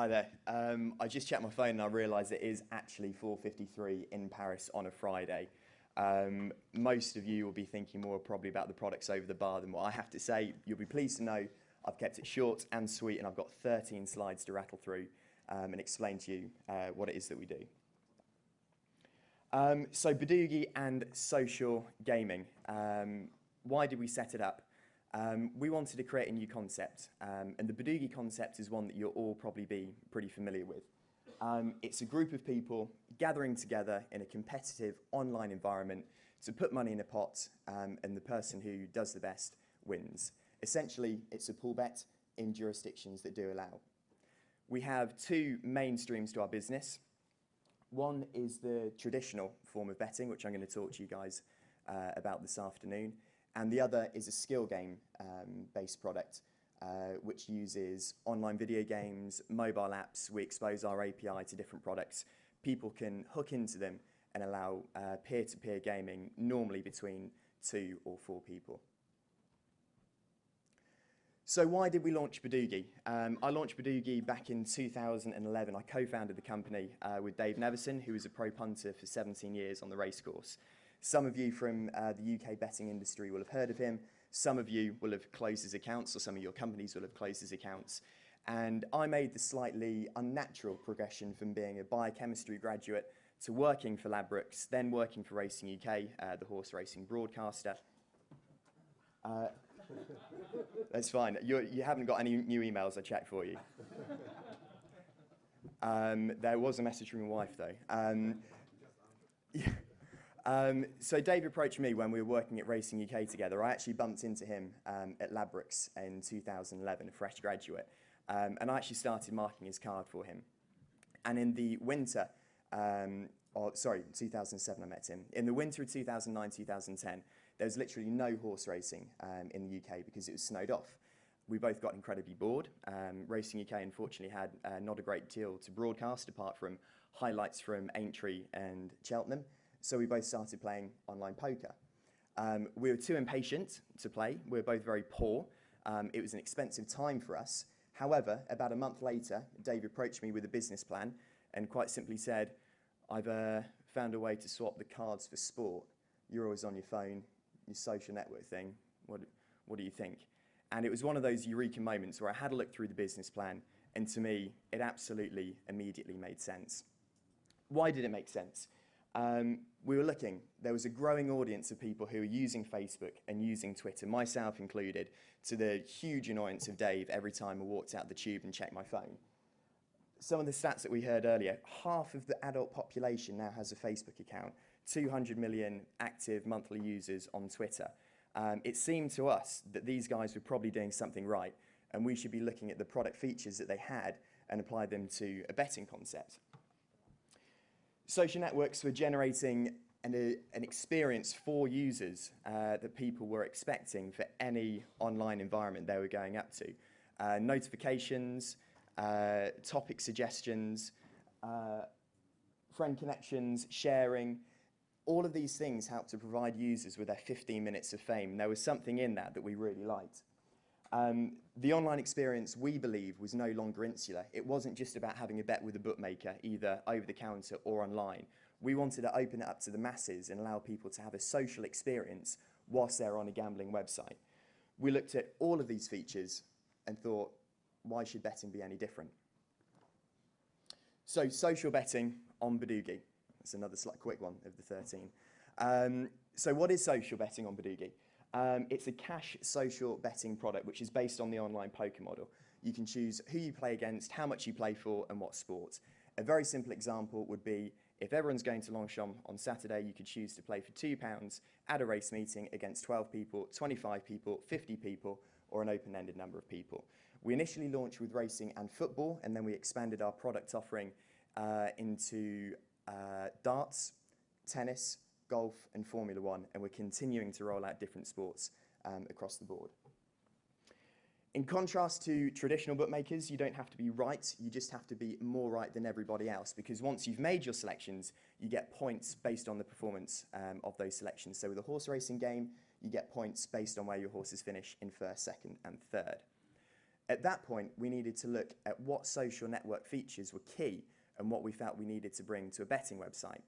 Hi there. I just checked my phone and I realised it is actually 4:53 in Paris on a Friday. Most of you will be thinking more probably about the products over the bar than what I have to say. You'll be pleased to know I've kept it short and sweet, and I've got 13 slides to rattle through and explain to you what it is that we do. So Bodugi and social gaming. Why did we set it up? We wanted to create a new concept, and the Bodugi concept is one that you'll all probably be pretty familiar with. It's a group of people gathering together in a competitive online environment to put money in a pot, and the person who does the best wins. Essentially, it's a pool bet in jurisdictions that do allow. We have two main streams to our business. One is the traditional form of betting, which I'm going to talk to you guys about this afternoon. And the other is a skill game based product, which uses online video games, mobile apps. We expose our API to different products. People can hook into them and allow peer-to-peer gaming, normally between 2 or 4 people. So why did we launch Bodugi? I launched Bodugi back in 2011. I co-founded the company with Dave Nevison, who was a pro punter for 17 years on the racecourse. Some of you from the UK betting industry will have heard of him. Some of you will have closed his accounts, or some of your companies will have closed his accounts. And I made the slightly unnatural progression from being a biochemistry graduate to working for Ladbrokes, then working for Racing UK, the horse racing broadcaster. That's fine. You haven't got any new emails, I checked for you. There was a message from your wife, though. So Dave approached me when we were working at Racing UK together. I actually bumped into him at Ladbrokes in 2011, a fresh graduate, and I actually started marking his card for him. And in the winter, 2007 I met him. In the winter of 2009, 2010, there was literally no horse racing in the UK because it was snowed off. We both got incredibly bored. Racing UK unfortunately had not a great deal to broadcast apart from highlights from Aintree and Cheltenham. So we both started playing online poker. We were too impatient to play. We were both very poor. It was an expensive time for us. However, about a month later, Dave approached me with a business plan and quite simply said, I've found a way to swap the cards for sport. You're always on your phone, your social network thing. What do you think? And it was one of those eureka moments where I had a look through the business plan, and to me, it absolutely immediately made sense. Why did it make sense? We were looking, there was a growing audience of people who were using Facebook and using Twitter, myself included, to the huge annoyance of Dave every time I walked out the tube and checked my phone. Some of the stats that we heard earlier, half of the adult population now has a Facebook account, 200 million active monthly users on Twitter. It seemed to us that these guys were probably doing something right, and we should be looking at the product features that they had and apply them to a betting concept. Social networks were generating an experience for users that people were expecting for any online environment they were going up to. Notifications, topic suggestions, friend connections, sharing, all of these things help to provide users with their 15 minutes of fame. There was something in that we really liked. The online experience, we believe, was no longer insular. It wasn't just about having a bet with a bookmaker, either over the counter or online. We wanted to open it up to the masses and allow people to have a social experience whilst they're on a gambling website. We looked at all of these features and thought, why should betting be any different? So social betting on Bodugi. That's another quick one of the 13. So what is social betting on Bodugi? It's a cash social betting product which is based on the online poker model. You can choose who you play against, how much you play for, and what sport. A very simple example would be if everyone's going to Longchamp on Saturday, you could choose to play for £2 at a race meeting against 12 people, 25 people, 50 people, or an open-ended number of people. We initially launched with racing and football, and then we expanded our product offering into darts, tennis, golf, and Formula One, and we're continuing to roll out different sports across the board. In contrast to traditional bookmakers, you don't have to be right, you just have to be more right than everybody else, because once you've made your selections, you get points based on the performance of those selections. So with a horse racing game, you get points based on where your horses finish in first, second, and third. At that point, we needed to look at what social network features were key and what we felt we needed to bring to a betting website.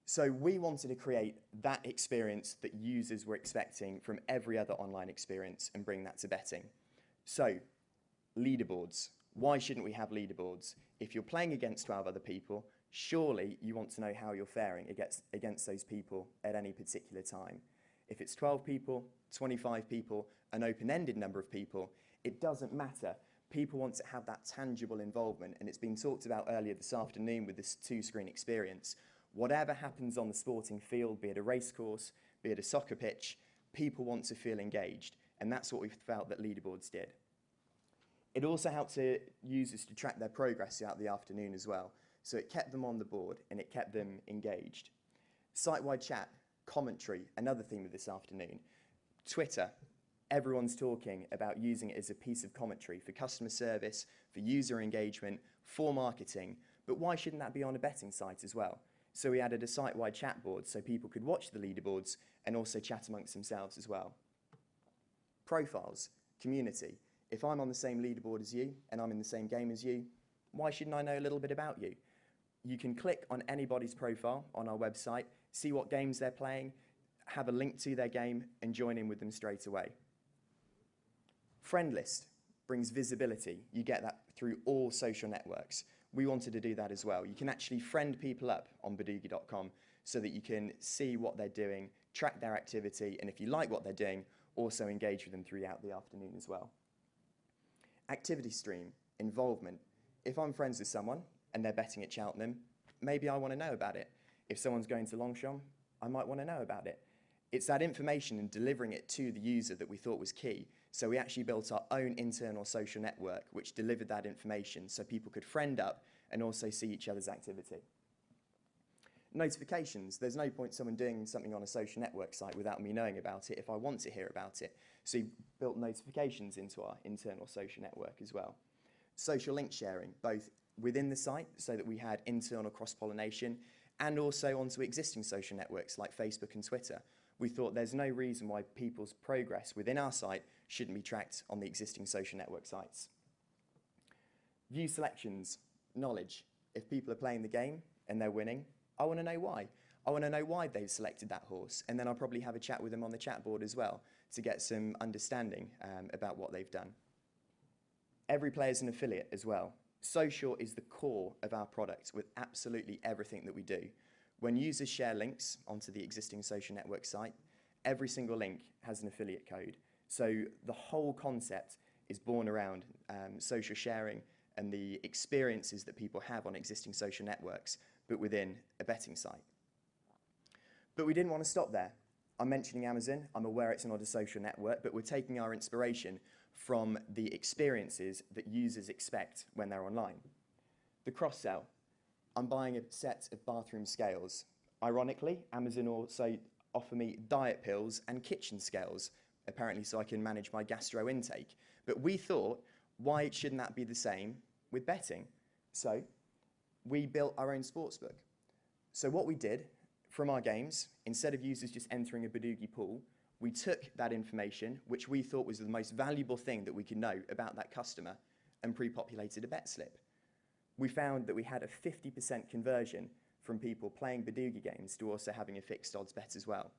So we wanted to create that experience that users were expecting from every other online experience and bring that to betting. So, leaderboards. Why shouldn't we have leaderboards? If you're playing against 12 other people, surely you want to know how you're faring against those people at any particular time. If it's 12 people, 25 people, an open-ended number of people, it doesn't matter. People want to have that tangible involvement, and it's been talked about earlier this afternoon with this two-screen experience. Whatever happens on the sporting field, be it a racecourse, be it a soccer pitch, people want to feel engaged, and that's what we felt that leaderboards did. It also helped users to track their progress throughout the afternoon as well, so it kept them on the board and it kept them engaged. Site-wide chat, commentary, another theme of this afternoon. Twitter, everyone's talking about using it as a piece of commentary for customer service, for user engagement, for marketing, but why shouldn't that be on a betting site as well? So we added a site-wide chat board so people could watch the leaderboards and also chat amongst themselves as well. Profiles, community. If I'm on the same leaderboard as you and I'm in the same game as you, why shouldn't I know a little bit about you? You can click on anybody's profile on our website, see what games they're playing, have a link to their game and join in with them straight away. Friend list brings visibility. You get that through all social networks. We wanted to do that as well. You can actually friend people up on Bodugi.com so that you can see what they're doing, track their activity, and if you like what they're doing, also engage with them throughout the afternoon as well. Activity stream, involvement. If I'm friends with someone and they're betting at Cheltenham, maybe I want to know about it. If someone's going to Longchamp, I might want to know about it. It's that information and delivering it to the user that we thought was key. So we actually built our own internal social network which delivered that information so people could friend up and also see each other's activity. Notifications. There's no point someone doing something on a social network site without me knowing about it if I want to hear about it. So we built notifications into our internal social network as well. Social link sharing, both within the site so that we had internal cross-pollination and also onto existing social networks like Facebook and Twitter. We thought there's no reason why people's progress within our site shouldn't be tracked on the existing social network sites. View selections, knowledge. If people are playing the game and they're winning, I want to know why. I want to know why they've selected that horse, and then I'll probably have a chat with them on the chat board as well to get some understanding about what they've done. Every player is an affiliate as well. Social is the core of our product with absolutely everything that we do. When users share links onto the existing social network site, every single link has an affiliate code. So the whole concept is born around social sharing and the experiences that people have on existing social networks, but within a betting site. But we didn't want to stop there. I'm mentioning Amazon. I'm aware it's not a social network, but we're taking our inspiration from the experiences that users expect when they're online. The cross-sell. I'm buying a set of bathroom scales. Ironically, Amazon also offer me diet pills and kitchen scales, apparently so I can manage my gastro intake. But we thought, why shouldn't that be the same with betting? So we built our own sportsbook. So what we did from our games, instead of users just entering a Bodugi pool, we took that information, which we thought was the most valuable thing that we could know about that customer, and pre-populated a bet slip. We found that we had a 50% conversion from people playing Bodugi games to also having a fixed odds bet as well.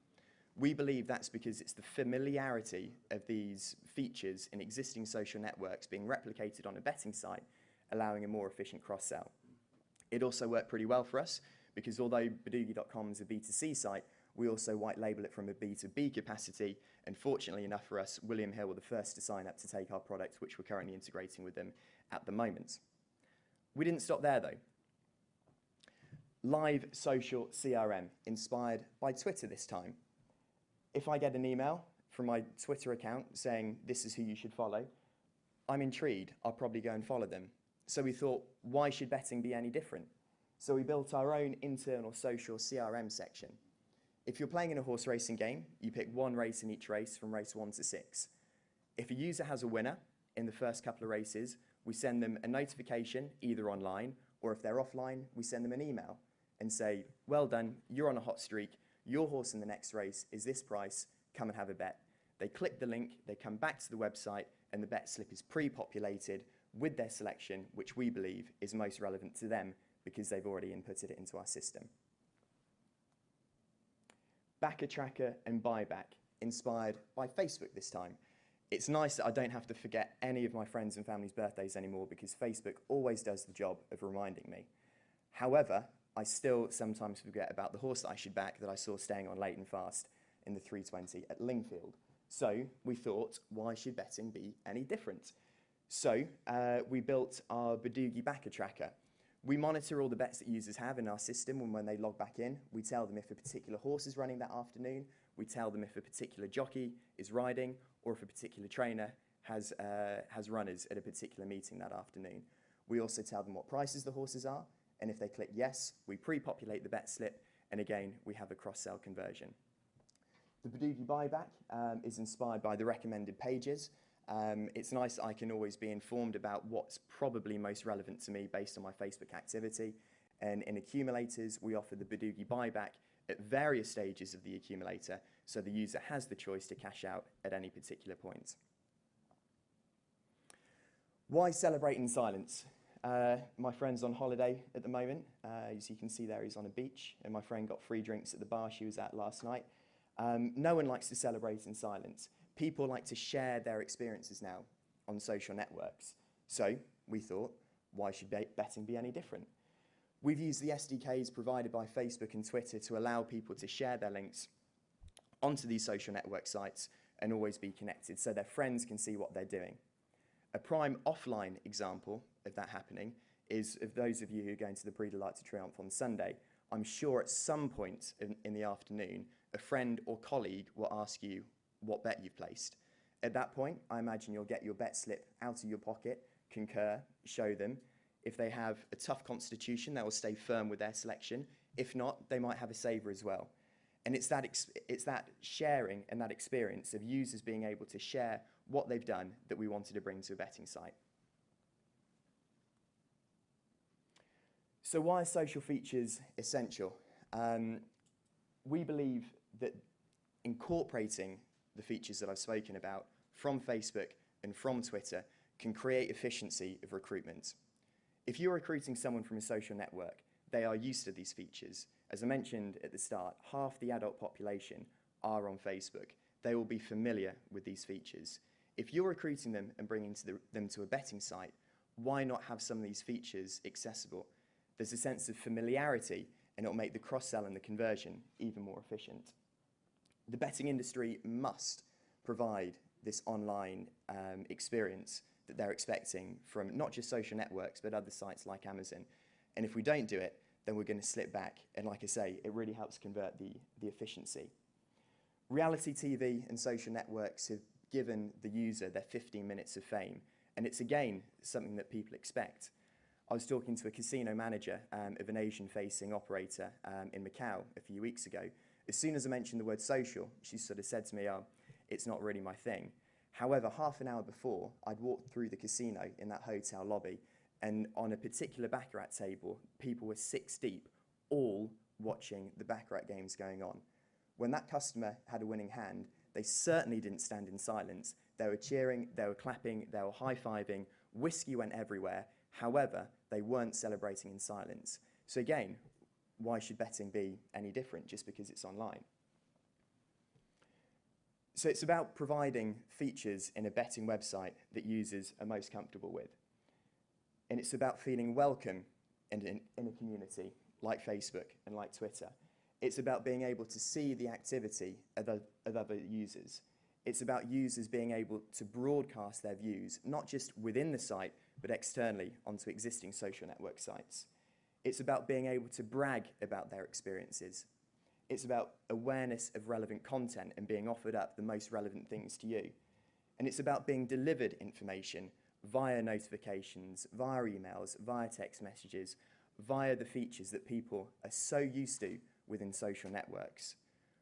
We believe that's because it's the familiarity of these features in existing social networks being replicated on a betting site, allowing a more efficient cross-sell. It also worked pretty well for us because although Bodugi.com is a B2C site, we also white label it from a B2B capacity, and fortunately enough for us, William Hill were the first to sign up to take our product, which we're currently integrating with them at the moment. We didn't stop there though. Live social CRM, inspired by Twitter this time. If I get an email from my Twitter account saying this is who you should follow, I'm intrigued, I'll probably go and follow them. So we thought, why should betting be any different? So we built our own internal social CRM section. If you're playing in a horse racing game, you pick one race in each race from race 1 to 6. If a user has a winner in the first couple of races, we send them a notification, either online, or if they're offline, we send them an email and say, well done, you're on a hot streak, your horse in the next race is this price, come and have a bet. They click the link, they come back to the website, and the bet slip is pre-populated with their selection, which we believe is most relevant to them because they've already inputted it into our system. Backer tracker and buyback, inspired by Facebook this time. It's nice that I don't have to forget any of my friends' and family's birthdays anymore because Facebook always does the job of reminding me. However, I still sometimes forget about the horse that I should back that I saw staying on late and fast in the 320 at Lingfield. So we thought, why should betting be any different? So we built our Bodugi backer tracker. We monitor all the bets that users have in our system, and when they log back in, we tell them if a particular horse is running that afternoon, we tell them if a particular jockey is riding, or if a particular trainer has runners at a particular meeting that afternoon. We also tell them what prices the horses are, and if they click yes, we pre-populate the bet slip, and again, we have a cross-sell conversion. The Bodugi buyback is inspired by the recommended pages. It's nice that I can always be informed about what's probably most relevant to me based on my Facebook activity. And in accumulators, we offer the Bodugi buyback at various stages of the accumulator, so the user has the choice to cash out at any particular point. Why celebrate in silence? My friend's on holiday at the moment. As you can see there, he's on a beach, and my friend got free drinks at the bar she was at last night. No one likes to celebrate in silence. People like to share their experiences now on social networks. So we thought, why should betting be any different? We've used the SDKs provided by Facebook and Twitter to allow people to share their links onto these social network sites and always be connected so their friends can see what they're doing. A prime offline example of that happening is of those of you who are going to the Prix de l'Arc de Triomphe on Sunday. I'm sure at some point in the afternoon, a friend or colleague will ask you what bet you've placed. At that point, I imagine you'll get your bet slip out of your pocket, concur, show them. If they have a tough constitution, they will stay firm with their selection. If not, they might have a saver as well. And it's that sharing and that experience of users being able to share what they've done that we wanted to bring to a betting site. So why are social features essential? We believe that incorporating the features that I've spoken about from Facebook and from Twitter can create efficiency of recruitment. If you're recruiting someone from a social network, they are used to these features. As I mentioned at the start, half the adult population are on Facebook. They will be familiar with these features. If you're recruiting them and bringing them to a betting site, why not have some of these features accessible? There's a sense of familiarity, and it'll make the cross-sell and the conversion even more efficient. The betting industry must provide this online experience that they're expecting from not just social networks, but other sites like Amazon. And if we don't do it, then we're going to slip back. And like I say, it really helps convert the efficiency. Reality TV and social networks have given the user their 15 minutes of fame. And it's, again, something that people expect. I was talking to a casino manager of an Asian-facing operator in Macau a few weeks ago. As soon as I mentioned the word social, she sort of said to me, oh, it's not really my thing. However, half an hour before, I'd walked through the casino in that hotel lobby, and on a particular baccarat table, people were 6 deep, all watching the baccarat games going on. When that customer had a winning hand, they certainly didn't stand in silence. They were cheering, they were clapping, they were high-fiving, whiskey went everywhere. However, they weren't celebrating in silence. So again, why should betting be any different just because it's online? So it's about providing features in a betting website that users are most comfortable with. And it's about feeling welcome in a community like Facebook and like Twitter. It's about being able to see the activity of other users. It's about users being able to broadcast their views, not just within the site, but externally onto existing social network sites. It's about being able to brag about their experiences. It's about awareness of relevant content and being offered up the most relevant things to you. And it's about being delivered information via notifications, via emails, via text messages, via the features that people are so used to within social networks.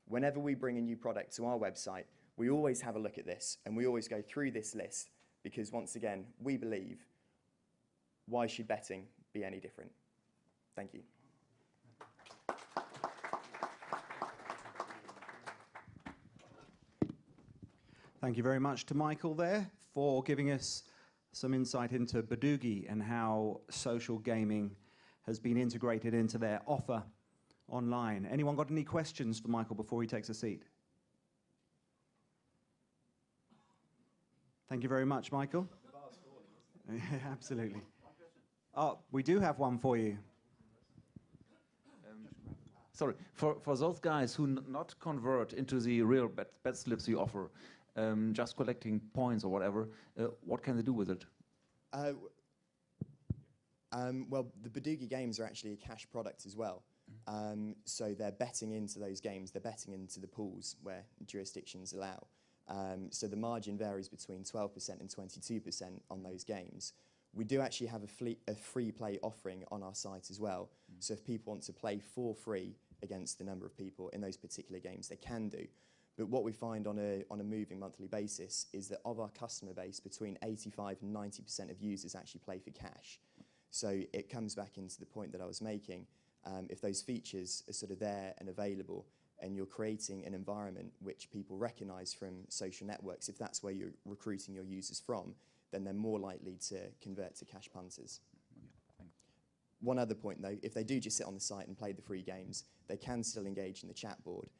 Whenever we bring a new product to our website, we always have a look at this and we always go through this list because, once again, we believe, why should betting be any different? Thank you. Thank you very much to Michael there for giving us some insight into Bodugi and how social gaming has been integrated into their offer online. Anyone got any questions for Michael before he takes a seat? Thank you very much, Michael. Absolutely. Oh, we do have one for you. Sorry, for those guys who not convert into the real bet slips you offer, just collecting points or whatever, what can they do with it? Well, the Bodugi games are actually a cash product as well. So they're betting into those games, they're betting into the pools where jurisdictions allow. So the margin varies between 12% and 22% on those games. We do actually have a free play offering on our site as well. So if people want to play for free against the number of people in those particular games, they can do. But what we find on a moving monthly basis is that of our customer base, between 85 and 90% of users actually play for cash. So it comes back into the point that I was making. If those features are sort of there and available, and you're creating an environment which people recognise from social networks, if that's where you're recruiting your users from, then they're more likely to convert to cash punters. One other point though, if they do just sit on the site and play the free games, they can still engage in the chat board.